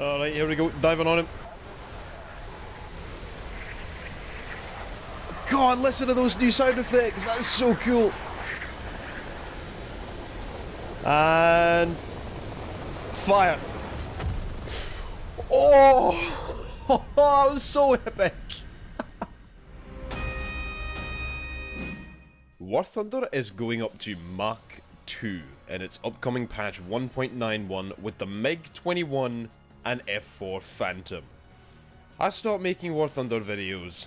Alright, here we go, diving on him. God, listen to those new sound effects, that's so cool. And... fire. Oh! That was so epic. War Thunder is going up to Mach 2 in its upcoming patch 1.91 with the MiG-21 and F-4 Phantom. I stopped making War Thunder videos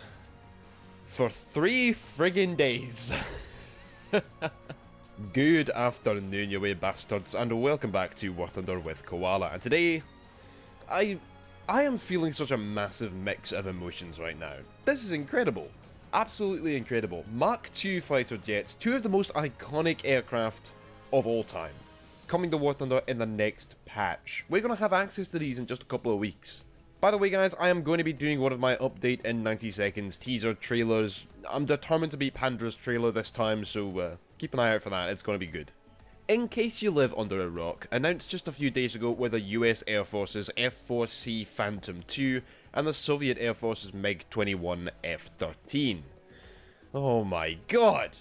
for 3 friggin' days. Good afternoon, you way bastards, and welcome back to War Thunder with Koala. And today, I am feeling such a massive mix of emotions right now. This is incredible. Absolutely incredible. Mach 2 fighter jets, 2 of the most iconic aircraft of all time, coming to War Thunder in the next patch. We're going to have access to these in just a couple of weeks. By the way guys, I am going to be doing one of my update in 90 seconds teaser trailers. I'm determined to beat Pandra's trailer this time, so keep an eye out for that, it's going to be good. In case you live under a rock, announced just a few days ago were the US Air Force's F-4C Phantom II and the Soviet Air Force's MiG-21 F-13. Oh my god!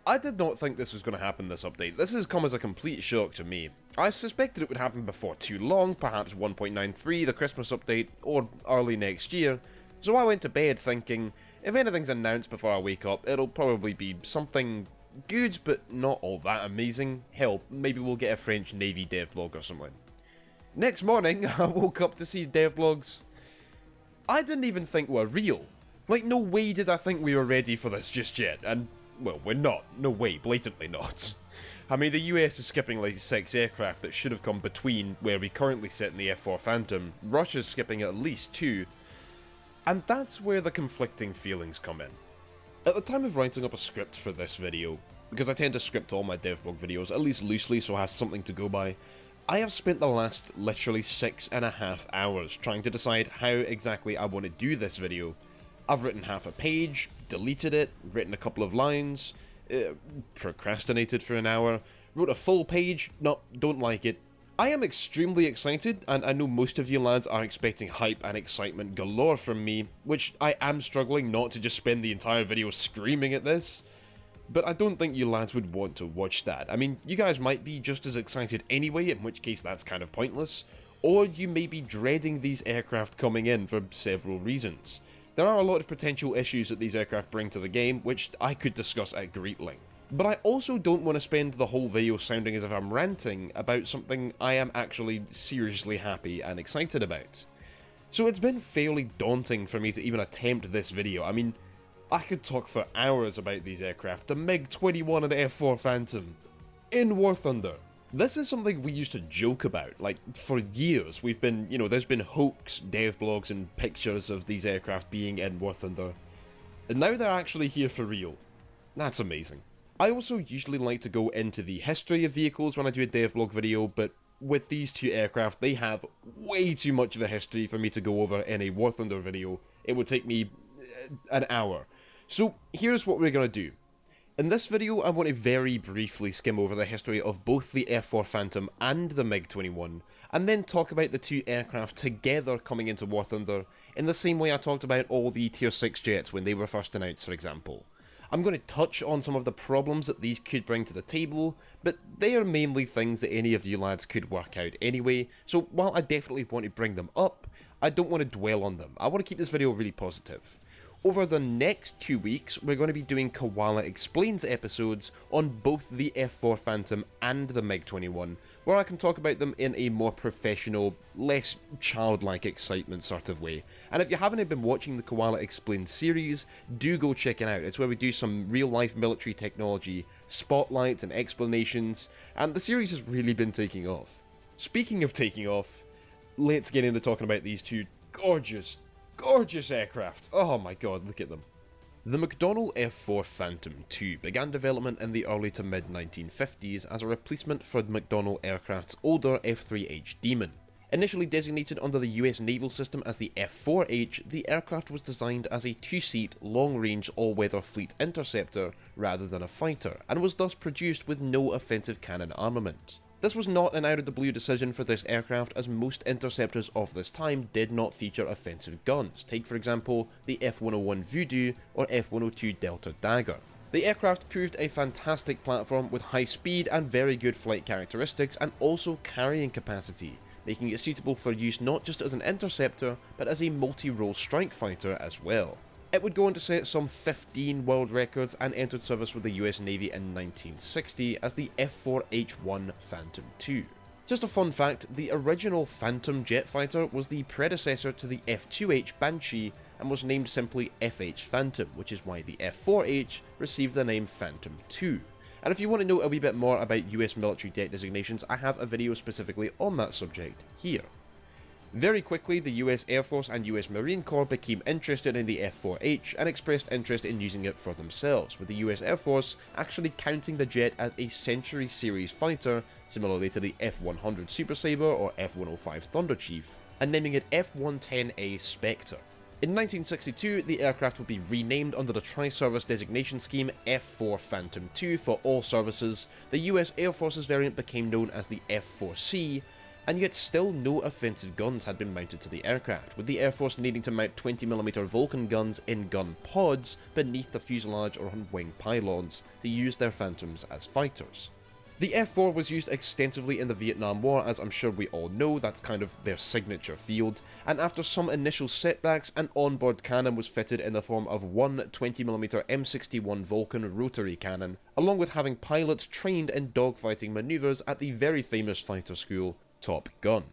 I did not think this was going to happen this update. This has come as a complete shock to me. I suspected it would happen before too long, perhaps 1.93, the Christmas update, or early next year, so I went to bed thinking, if anything's announced before I wake up, it'll probably be something good, but not all that amazing. Hell, maybe we'll get a French Navy devlog or something. Next morning, I woke up to see devlogs I didn't even think were real. Like, no way did I think we were ready for this just yet, and, well, we're not. No way, blatantly not. I mean, the US is skipping like 6 aircraft that should have come between where we currently sit in the F-4 Phantom. Russia's skipping at least 2, and that's where the conflicting feelings come in. At the time of writing up a script for this video, because I tend to script all my devblog videos, at least loosely so I have something to go by, I have spent the last literally 6.5 hours trying to decide how exactly I want to do this video. I've written half a page, deleted it, written a couple of lines, procrastinated for an hour, wrote a full page, no, don't like it. I am extremely excited, and I know most of you lads are expecting hype and excitement galore from me, which I am struggling not to just spend the entire video screaming at this. But I don't think you lads would want to watch that. I mean, you guys might be just as excited anyway, in which case that's kind of pointless, or you may be dreading these aircraft coming in for several reasons. There are a lot of potential issues that these aircraft bring to the game, which I could discuss at great length. But I also don't want to spend the whole video sounding as if I'm ranting about something I am actually seriously happy and excited about. So it's been fairly daunting for me to even attempt this video. I mean, I could talk for hours about these aircraft, the MiG-21 and F-4 Phantom, in War Thunder. This is something we used to joke about, like, for years. We've been, there's been hoax, devblogs and pictures of these aircraft being in War Thunder. And now they're actually here for real. That's amazing. I also usually like to go into the history of vehicles when I do a devlog video, but with these 2 aircraft, they have way too much of a history for me to go over in a War Thunder video. It would take me an hour. So here's what we're going to do. In this video, I want to very briefly skim over the history of both the F-4 Phantom and the MiG-21, and then talk about the 2 aircraft together coming into War Thunder, in the same way I talked about all the Tier 6 jets when they were first announced, for example. I'm going to touch on some of the problems that these could bring to the table, but they are mainly things that any of you lads could work out anyway, so while I definitely want to bring them up, I don't want to dwell on them. I want to keep this video really positive. Over the next 2 weeks, we're going to be doing Koala Explains episodes on both the F-4 Phantom and the MiG-21, where I can talk about them in a more professional, less childlike excitement sort of way. And if you haven't been watching the Koala Explains series, do go check it out. It's where we do some real-life military technology, spotlights and explanations, and the series has really been taking off. Speaking of taking off, let's get into talking about these 2 gorgeous aircraft. Oh my god, look at them. The McDonnell F-4 Phantom II began development in the early to mid-1950s as a replacement for McDonnell Aircraft's older F-3H Demon. Initially designated under the US naval system as the F-4H, the aircraft was designed as a 2-seat, long-range, all-weather fleet interceptor rather than a fighter, and was thus produced with no offensive cannon armament. This was not an out-of-the-blue decision for this aircraft, as most interceptors of this time did not feature offensive guns. Take for example the F-101 Voodoo or F-102 Delta Dagger. The aircraft proved a fantastic platform with high speed and very good flight characteristics, and also carrying capacity, making it suitable for use not just as an interceptor, but as a multi-role strike fighter as well. It would go on to set some 15 world records and entered service with the US Navy in 1960 as the F-4H-1 Phantom II. Just a fun fact, the original Phantom jet fighter was the predecessor to the F-2H Banshee and was named simply FH Phantom, which is why the F-4H received the name Phantom II. And if you want to know a wee bit more about US military jet designations, I have a video specifically on that subject here. Very quickly, the US Air Force and US Marine Corps became interested in the F-4H and expressed interest in using it for themselves, with the US Air Force actually counting the jet as a Century Series fighter, similarly to the F-100 Super Sabre or F-105 Thunder Chief, and naming it F-110A Spectre. In 1962, the aircraft would be renamed under the Tri-Service Designation Scheme F-4 Phantom II for all services. The US Air Force's variant became known as the F-4C, and yet still no offensive guns had been mounted to the aircraft, with the Air Force needing to mount 20mm Vulcan guns in gun pods beneath the fuselage or on wing pylons to use their Phantoms as fighters. The F-4 was used extensively in the Vietnam War, as I'm sure we all know, that's kind of their signature field, and after some initial setbacks, an onboard cannon was fitted in the form of one 20mm M61 Vulcan rotary cannon, along with having pilots trained in dogfighting maneuvers at the very famous fighter school, Top Gun.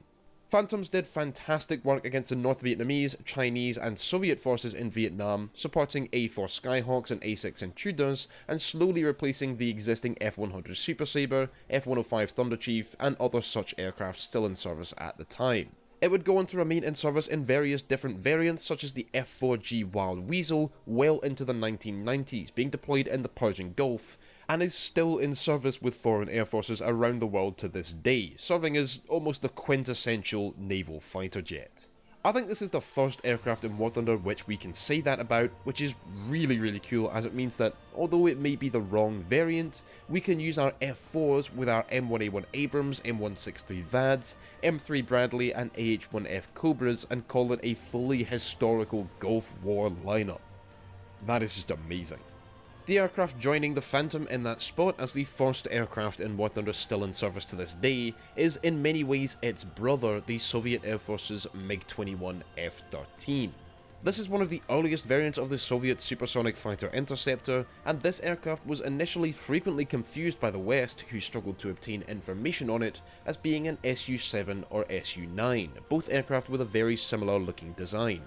Phantoms did fantastic work against the North Vietnamese, Chinese and Soviet forces in Vietnam, supporting A-4 Skyhawks and A-6 Intruders, and slowly replacing the existing F-100 Super Sabre, F-105 Thunder Chief, and other such aircraft still in service at the time. It would go on to remain in service in various different variants, such as the F-4G Wild Weasel, well into the 1990s, being deployed in the Persian Gulf, and is still in service with foreign air forces around the world to this day, serving as almost the quintessential naval fighter jet. I think this is the first aircraft in War Thunder which we can say that about, which is really cool, as it means that although it may be the wrong variant, we can use our F4s with our M1A1 Abrams, M163 VADs, M3 Bradley and AH-1F Cobras and call it a fully historical Gulf War lineup. That is just amazing. The aircraft joining the Phantom in that spot as the first aircraft in War Thunder still in service to this day is in many ways its brother, the Soviet Air Force's MiG-21 F-13. This is one of the earliest variants of the Soviet supersonic fighter interceptor, and this aircraft was initially frequently confused by the West, who struggled to obtain information on it, as being an Su-7 or Su-9, both aircraft with a very similar looking design.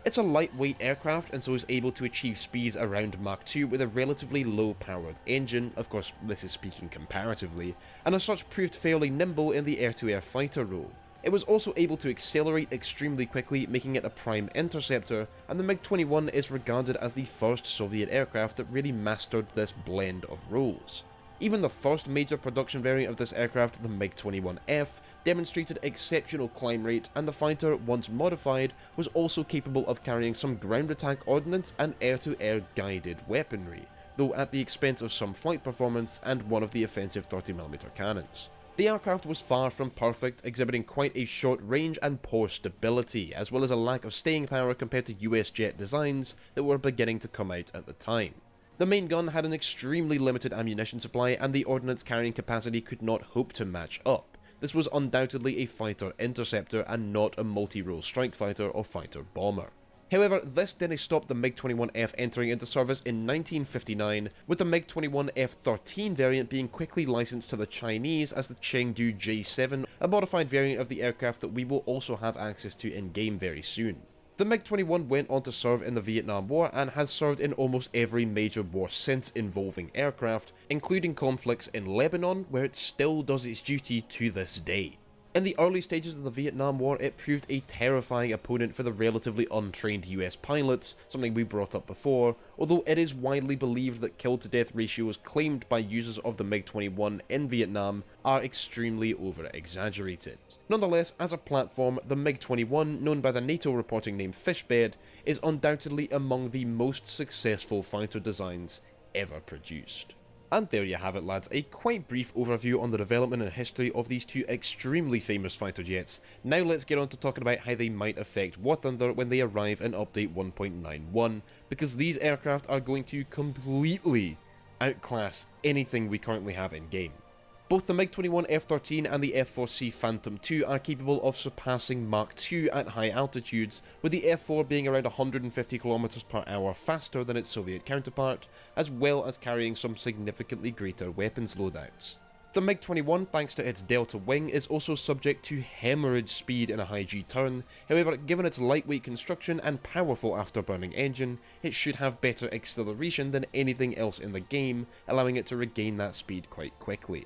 It's a lightweight aircraft and so is able to achieve speeds around Mach 2 with a relatively low-powered engine, of course this is speaking comparatively, and as such proved fairly nimble in the air-to-air fighter role. It was also able to accelerate extremely quickly, making it a prime interceptor, and the MiG-21 is regarded as the first Soviet aircraft that really mastered this blend of roles. Even the first major production variant of this aircraft, the MiG-21F, demonstrated exceptional climb rate, and the fighter, once modified, was also capable of carrying some ground attack ordnance and air-to-air guided weaponry, though at the expense of some flight performance and one of the offensive 30mm cannons. The aircraft was far from perfect, exhibiting quite a short range and poor stability, as well as a lack of staying power compared to US jet designs that were beginning to come out at the time. The main gun had an extremely limited ammunition supply, and the ordnance carrying capacity could not hope to match up. This was undoubtedly a fighter interceptor and not a multi-role strike fighter or fighter bomber. However, this didn't stop the MiG-21F entering into service in 1959, with the MiG-21 F-13 variant being quickly licensed to the Chinese as the Chengdu J-7, a modified variant of the aircraft that we will also have access to in-game very soon. The MiG-21 went on to serve in the Vietnam War and has served in almost every major war since involving aircraft, including conflicts in Lebanon, where it still does its duty to this day. In the early stages of the Vietnam War, it proved a terrifying opponent for the relatively untrained US pilots, something we brought up before, although it is widely believed that kill-to-death ratios claimed by users of the MiG-21 in Vietnam are extremely over-exaggerated. Nonetheless, as a platform, the MiG-21, known by the NATO reporting name Fishbed, is undoubtedly among the most successful fighter designs ever produced. And there you have it, lads, a quite brief overview on the development and history of these two extremely famous fighter jets. Now let's get on to talking about how they might affect War Thunder when they arrive in update 1.91, because these aircraft are going to completely outclass anything we currently have in game. Both the MiG-21 F-13 and the F-4C Phantom II are capable of surpassing Mach 2 at high altitudes, with the F-4 being around 150 km per hour faster than its Soviet counterpart, as well as carrying some significantly greater weapons loadouts. The MiG-21, thanks to its delta wing, is also subject to hemorrhage speed in a high G turn. However, given its lightweight construction and powerful afterburning engine, it should have better acceleration than anything else in the game, allowing it to regain that speed quite quickly.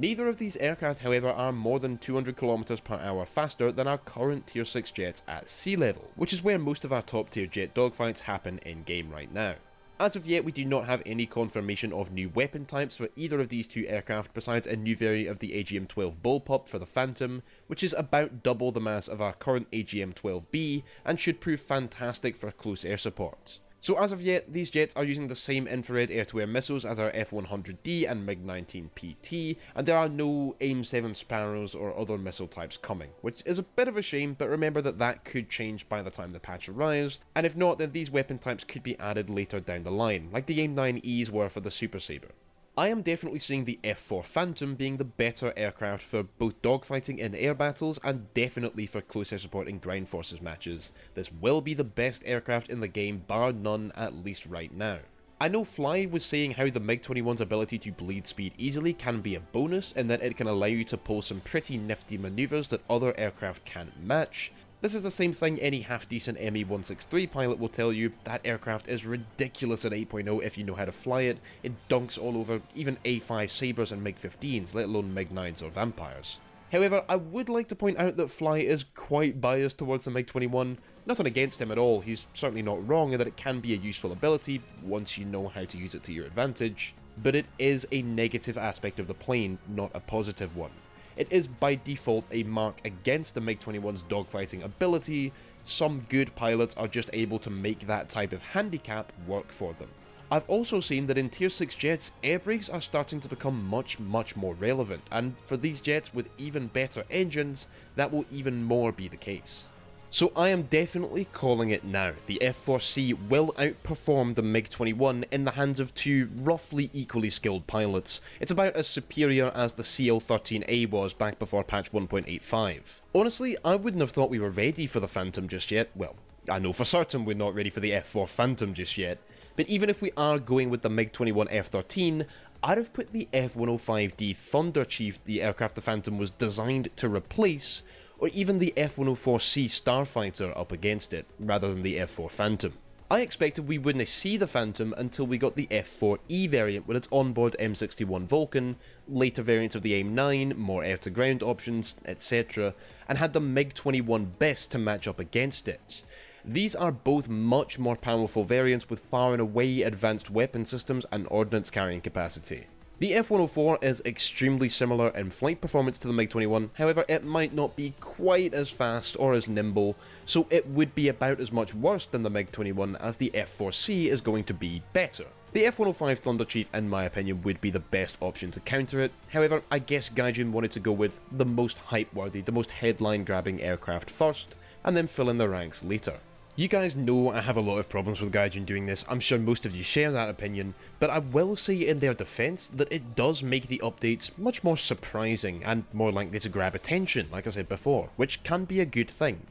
Neither of these aircraft, however, are more than 200 km per hour faster than our current Tier 6 jets at sea level, which is where most of our top tier jet dogfights happen in game right now. As of yet, we do not have any confirmation of new weapon types for either of these two aircraft besides a new variant of the AGM-12 Bullpup for the Phantom, which is about double the mass of our current AGM-12B and should prove fantastic for close air support. So as of yet, these jets are using the same infrared air-to-air missiles as our F-100D and MiG-19 PT, and there are no AIM-7 Sparrows or other missile types coming, which is a bit of a shame, but remember that could change by the time the patch arrives, and if not, then these weapon types could be added later down the line, like the AIM-9Es were for the Super Sabre. I am definitely seeing the F-4 Phantom being the better aircraft for both dogfighting in air battles and definitely for close air support in ground forces matches. This will be the best aircraft in the game, bar none, at least right now. I know Fly was saying how the MiG-21's ability to bleed speed easily can be a bonus, and that it can allow you to pull some pretty nifty maneuvers that other aircraft can't match. This is the same thing any half-decent ME-163 pilot will tell you. That aircraft is ridiculous at 8.0 if you know how to fly it. It dunks all over even A5 Sabres and MiG-15s, let alone MiG-9s or Vampires. However, I would like to point out that Fly is quite biased towards the MiG-21. Nothing against him at all, he's certainly not wrong in that it can be a useful ability once you know how to use it to your advantage, but it is a negative aspect of the plane, not a positive one. It is by default a mark against the MiG-21's dogfighting ability. Some good pilots are just able to make that type of handicap work for them. I've also seen that in Tier 6 jets, air brakes are starting to become much more relevant, and for these jets with even better engines, that will even more be the case. So I am definitely calling it now. The F-4C will outperform the MiG-21 in the hands of two roughly equally skilled pilots. It's about as superior as the CL-13A was back before patch 1.85. Honestly, I wouldn't have thought we were ready for the Phantom just yet. Well, I know for certain we're not ready for the F-4 Phantom just yet. But even if we are going with the MiG-21 F-13, I'd have put the F-105D Thunder Chief, the aircraft the Phantom was designed to replace, or even the F-104C Starfighter up against it, rather than the F-4 Phantom. I expected we wouldn't see the Phantom until we got the F-4E variant with its onboard M61 Vulcan, later variants of the AIM-9, more air-to-ground options, etc., and had the MiG-21 Best to match up against it. These are both much more powerful variants with far and away advanced weapon systems and ordnance carrying capacity. The F-104 is extremely similar in flight performance to the MiG-21, however it might not be quite as fast or as nimble, so it would be about as much worse than the MiG-21 as the F-4C is going to be better. The F-105 Thunder Chief, in my opinion, would be the best option to counter it, however I guess Gaijin wanted to go with the most hype-worthy, the most headline-grabbing aircraft first, and then fill in the ranks later. You guys know I have a lot of problems with Gaijin doing this, I'm sure most of you share that opinion, but I will say in their defense that it does make the updates much more surprising and more likely to grab attention, like I said before, which can be a good thing.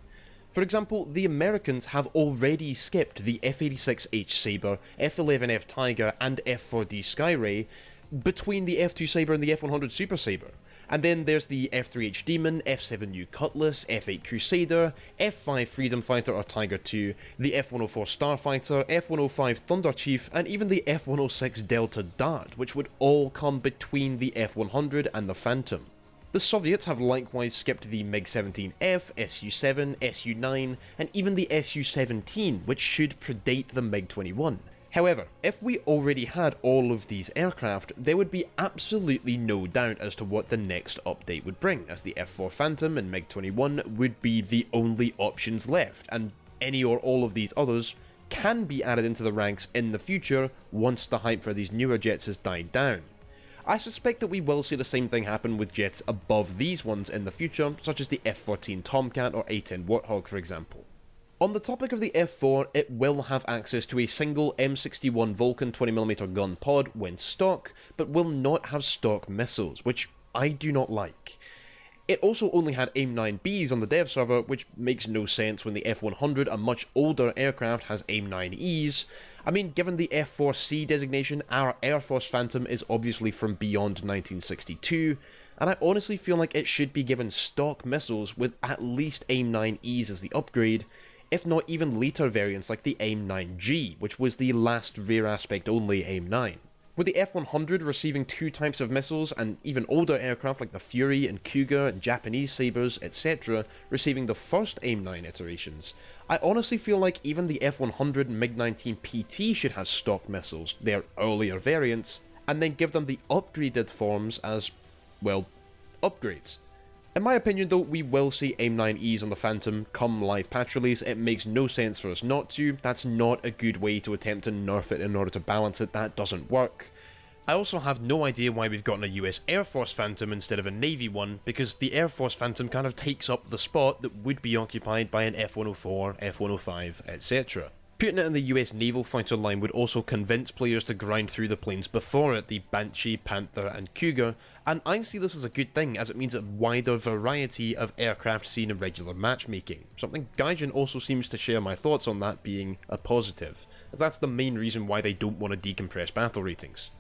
For example, the Americans have already skipped the F-86H Sabre, F-11F Tiger and F-4D Skyray between the F-2 Sabre and the F-100 Super Sabre. And then there's the F-3H Demon, F-7U Cutlass, F-8 Crusader, F-5 Freedom Fighter or Tiger II, the F-104 Starfighter, F-105 Thunder Chief, and even the F-106 Delta Dart, which would all come between the F-100 and the Phantom. The Soviets have likewise skipped the MiG-17F, Su-7, Su-9, and even the Su-17, which should predate the MiG-21. However, if we already had all of these aircraft, there would be absolutely no doubt as to what the next update would bring, as the F-4 Phantom and MiG-21 would be the only options left, and any or all of these others can be added into the ranks in the future once the hype for these newer jets has died down. I suspect that we will see the same thing happen with jets above these ones in the future, such as the F-14 Tomcat or A-10 Warthog for example. On the topic of the F-4, it will have access to a single M61 Vulcan 20mm gun pod when stock, but will not have stock missiles, which I do not like. It also only had AIM-9Bs on the dev server, which makes no sense when the F-100, a much older aircraft, has AIM-9Es. I mean, given the F-4C designation, our Air Force Phantom is obviously from beyond 1962, and I honestly feel like it should be given stock missiles with at least AIM-9Es as the upgrade, if not even later variants like the AIM-9G, which was the last rear aspect only AIM-9. With the F-100 receiving 2 types of missiles, and even older aircraft like the Fury and Cougar and Japanese Sabres, etc. receiving the first AIM-9 iterations, I honestly feel like even the F-100 and MiG-19 PT should have stock missiles, their earlier variants, and then give them the upgraded forms as, well, upgrades. In my opinion though, we will see AIM-9Es on the Phantom come live patch release. It makes no sense for us not to. That's not a good way to attempt to nerf it in order to balance it. That doesn't work. I also have no idea why we've gotten a US Air Force Phantom instead of a Navy one, because the Air Force Phantom kind of takes up the spot that would be occupied by an F-104, F-105, etc. Putting it in the US naval fighter line would also convince players to grind through the planes before it, the Banshee, Panther and Cougar, and I see this as a good thing as it means a wider variety of aircraft seen in regular matchmaking, something Gaijin also seems to share my thoughts on that being a positive, as that's the main reason why they don't want to decompress battle ratings.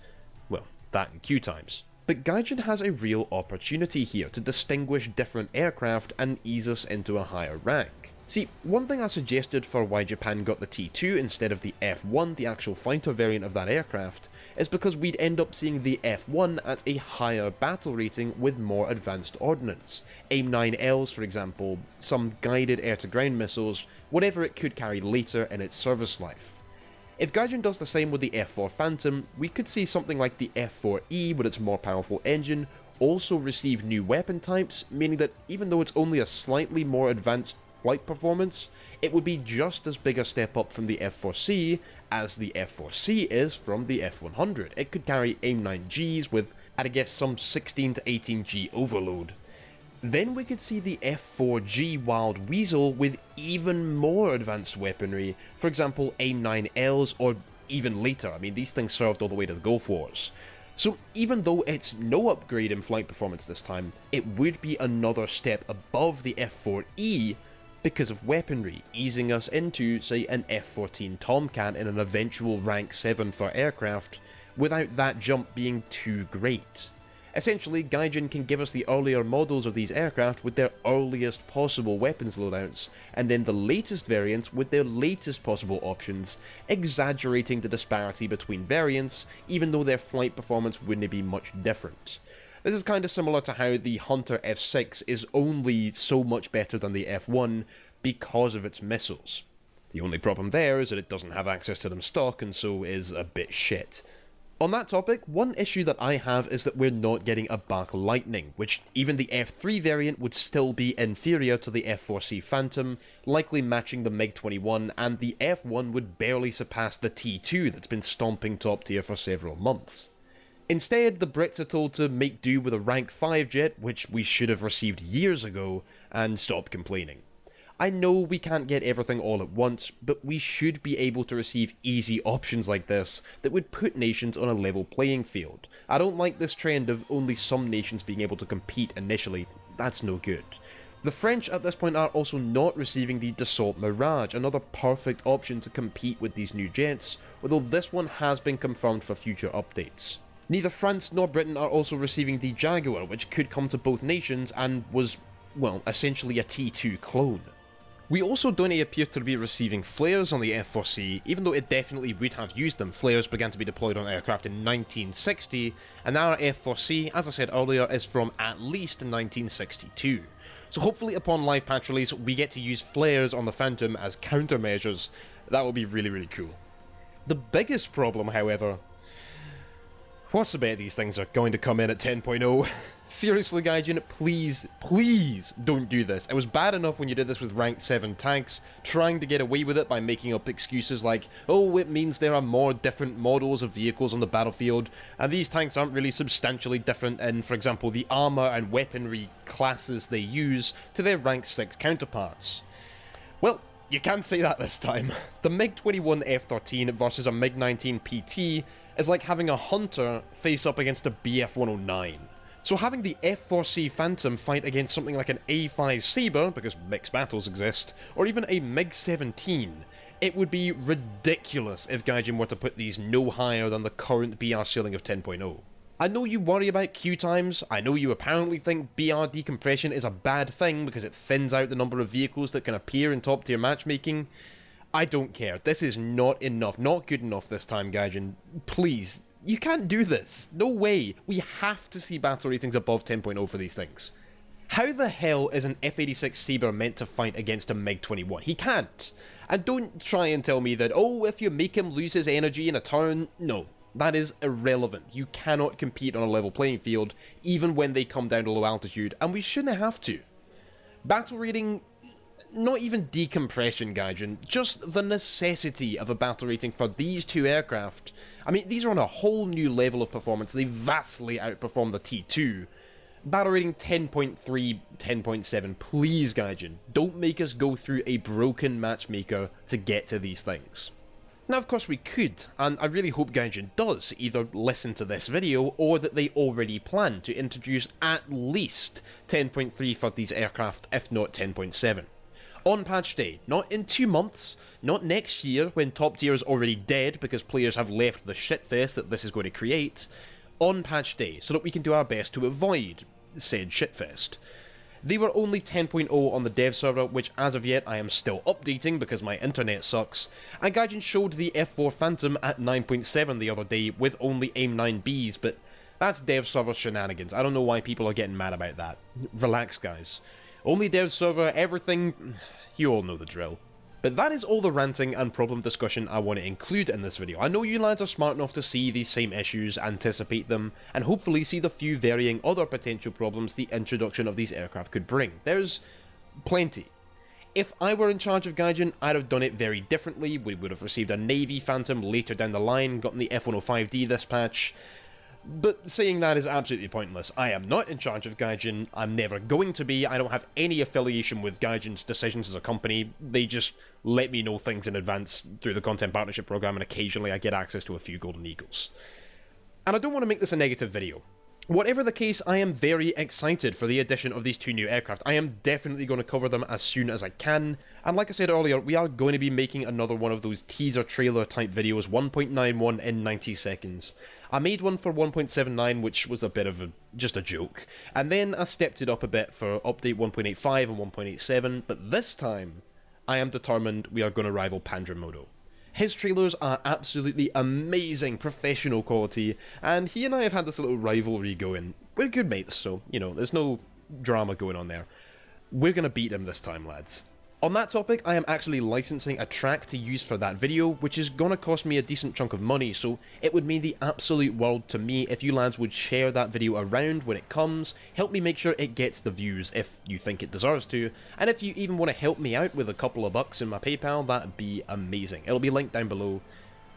Well, that and queue times. But Gaijin has a real opportunity here to distinguish different aircraft and ease us into a higher rank. See, one thing I suggested for why Japan got the T2 instead of the F1, the actual fighter variant of that aircraft, is because we'd end up seeing the F1 at a higher battle rating with more advanced ordnance. AIM-9Ls, for example, some guided air-to-ground missiles, whatever it could carry later in its service life. If Gaijin does the same with the F4 Phantom, we could see something like the F4E with its more powerful engine also receive new weapon types, meaning that even though it's only a slightly more advanced flight performance, it would be just as big a step up from the F4C as the F4C is from the F100. It could carry AIM-9Gs with, I'd guess, some 16 to 18G overload. Then we could see the F4G Wild Weasel with even more advanced weaponry, for example AIM-9Ls or even later. I mean, these things served all the way to the Gulf Wars. So even though it's no upgrade in flight performance this time, it would be another step above the F4E because of weaponry, easing us into, say, an F-14 Tomcat in an eventual rank 7 for aircraft, without that jump being too great. Essentially, Gaijin can give us the earlier models of these aircraft with their earliest possible weapons loadouts, and then the latest variants with their latest possible options, exaggerating the disparity between variants, even though their flight performance wouldn't be much different. This is kind of similar to how the Hunter F6 is only so much better than the F1 because of its missiles. The only problem there is that it doesn't have access to them stock and so is a bit shit. On that topic, one issue that I have is that we're not getting a Bach Lightning, which even the F3 variant would still be inferior to the F4C Phantom, likely matching the MiG-21, and the F1 would barely surpass the T2 that's been stomping top tier for several months. Instead, the Brits are told to make do with a rank 5 jet, which we should have received years ago, and stop complaining. I know we can't get everything all at once, but we should be able to receive easy options like this that would put nations on a level playing field. I don't like this trend of only some nations being able to compete initially. That's no good. The French at this point are also not receiving the Dassault Mirage, another perfect option to compete with these new jets, although this one has been confirmed for future updates. Neither France nor Britain are also receiving the Jaguar, which could come to both nations and was, well, essentially a T2 clone. We also don't appear to be receiving flares on the F4C, even though it definitely would have used them. Flares began to be deployed on aircraft in 1960, and our F4C, as I said earlier, is from at least 1962. So hopefully upon live patch release, we get to use flares on the Phantom as countermeasures. That would be really, really cool. The biggest problem, however, what's the bet these things are going to come in at 10.0? Seriously, Gaijin, please don't do this. It was bad enough when you did this with rank 7 tanks, trying to get away with it by making up excuses like, oh, it means there are more different models of vehicles on the battlefield, and these tanks aren't really substantially different in, for example, the armor and weaponry classes they use to their rank 6 counterparts. Well, you can't say that this time. The MiG-21 F-13 versus a MiG-19 PT is like having a Hunter face up against a BF-109. So having the F-4C Phantom fight against something like an A-5 Sabre, because mixed battles exist, or even a MiG-17, it would be ridiculous if Gaijin were to put these no higher than the current BR ceiling of 10.0. I know you worry about queue times, I know you apparently think BR decompression is a bad thing because it thins out the number of vehicles that can appear in top tier matchmaking. I don't care, this is not enough, not good enough this time, Gaijin. Please. You can't do this. No way. We have to see battle ratings above 10.0 for these things. How the hell is an F-86 Sabre meant to fight against a MiG-21? He can't. And don't try and tell me that, oh, if you make him lose his energy in a turn, no. That is irrelevant. You cannot compete on a level playing field, even when they come down to low altitude, and we shouldn't have to. Battle rating... Not even decompression, Gaijin, just the necessity of a battle rating for these two aircraft. I mean, these are on a whole new level of performance, they vastly outperform the T2. Battle rating 10.3, 10.7, please Gaijin, don't make us go through a broken matchmaker to get to these things. Now of course we could, and I really hope Gaijin does either listen to this video or that they already plan to introduce at least 10.3 for these aircraft, if not 10.7. On patch day, not in 2 months, not next year when top tier is already dead because players have left the shitfest that this is going to create, on patch day, so that we can do our best to avoid said shitfest. They were only 10.0 on the dev server, which as of yet I am still updating because my internet sucks, and Gaijin showed the F-4 Phantom at 9.7 the other day with only AIM-9Bs, but that's dev server shenanigans. I don't know why people are getting mad about that. Relax guys. Only dev server, everything... You all know the drill. But that is all the ranting and problem discussion I want to include in this video. I know you lads are smart enough to see these same issues, anticipate them, and hopefully see the few varying other potential problems the introduction of these aircraft could bring. There's plenty. If I were in charge of Gaijin, I'd have done it very differently. We would have received a Navy Phantom later down the line, gotten the F-105D this patch. But saying that is absolutely pointless. I am not in charge of Gaijin, I'm never going to be, I don't have any affiliation with Gaijin's decisions as a company, they just let me know things in advance through the Content Partnership Program, and occasionally I get access to a few Golden Eagles. And I don't want to make this a negative video. Whatever the case, I am very excited for the addition of these two new aircraft. I am definitely going to cover them as soon as I can, and like I said earlier, we are going to be making another one of those teaser trailer type videos, 1.91 in 90 seconds. I made one for 1.79, which was a bit of just a joke, and then I stepped it up a bit for update 1.85 and 1.87, but this time, I am determined we are going to rival Pandrimodo. His trailers are absolutely amazing, professional quality, and he and I have had this little rivalry going. We're good mates, so, you know, there's no drama going on there. We're going to beat him this time, lads. On that topic, I am actually licensing a track to use for that video, which is gonna cost me a decent chunk of money, so it would mean the absolute world to me if you lads would share that video around when it comes, help me make sure it gets the views if you think it deserves to, and if you even want to help me out with a couple of bucks in my PayPal, that'd be amazing. It'll be linked down below.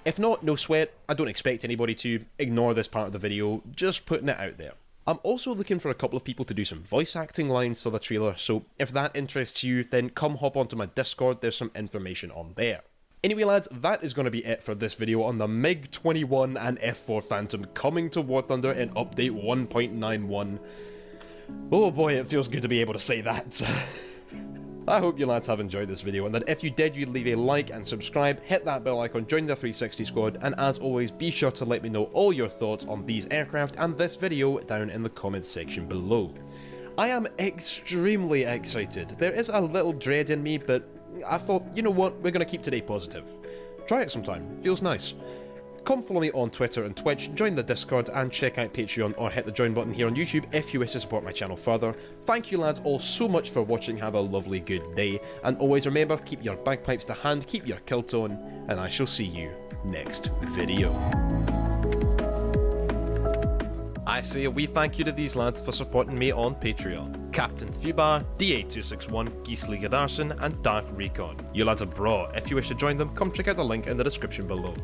If not, no sweat, I don't expect anybody to. Ignore this part of the video, just putting it out there. I'm also looking for a couple of people to do some voice acting lines for the trailer, so if that interests you, then come hop onto my Discord, there's some information on there. Anyway lads, that is going to be it for this video on the MiG-21 and F-4 Phantom coming to War Thunder in update 1.91. Oh boy, it feels good to be able to say that. I hope you lads have enjoyed this video, and that if you did, you'd leave a like and subscribe, hit that bell icon, join the 360 squad, and as always, be sure to let me know all your thoughts on these aircraft and this video down in the comments section below. I am extremely excited. There is a little dread in me, but I thought, you know what, we're going to keep today positive. Try it sometime, feels nice. Come follow me on Twitter and Twitch, join the Discord, and check out Patreon or hit the join button here on YouTube if you wish to support my channel further. Thank you lads all so much for watching, have a lovely good day, and always remember, keep your bagpipes to hand, keep your kill tone, and I shall see you next video. I I say a wee thank you to these lads for supporting me on Patreon. Captain Fubar, DA261, Gisli Gadarson, and Dark Recon. You lads are bra. If you wish to join them, come check out the link in the description below.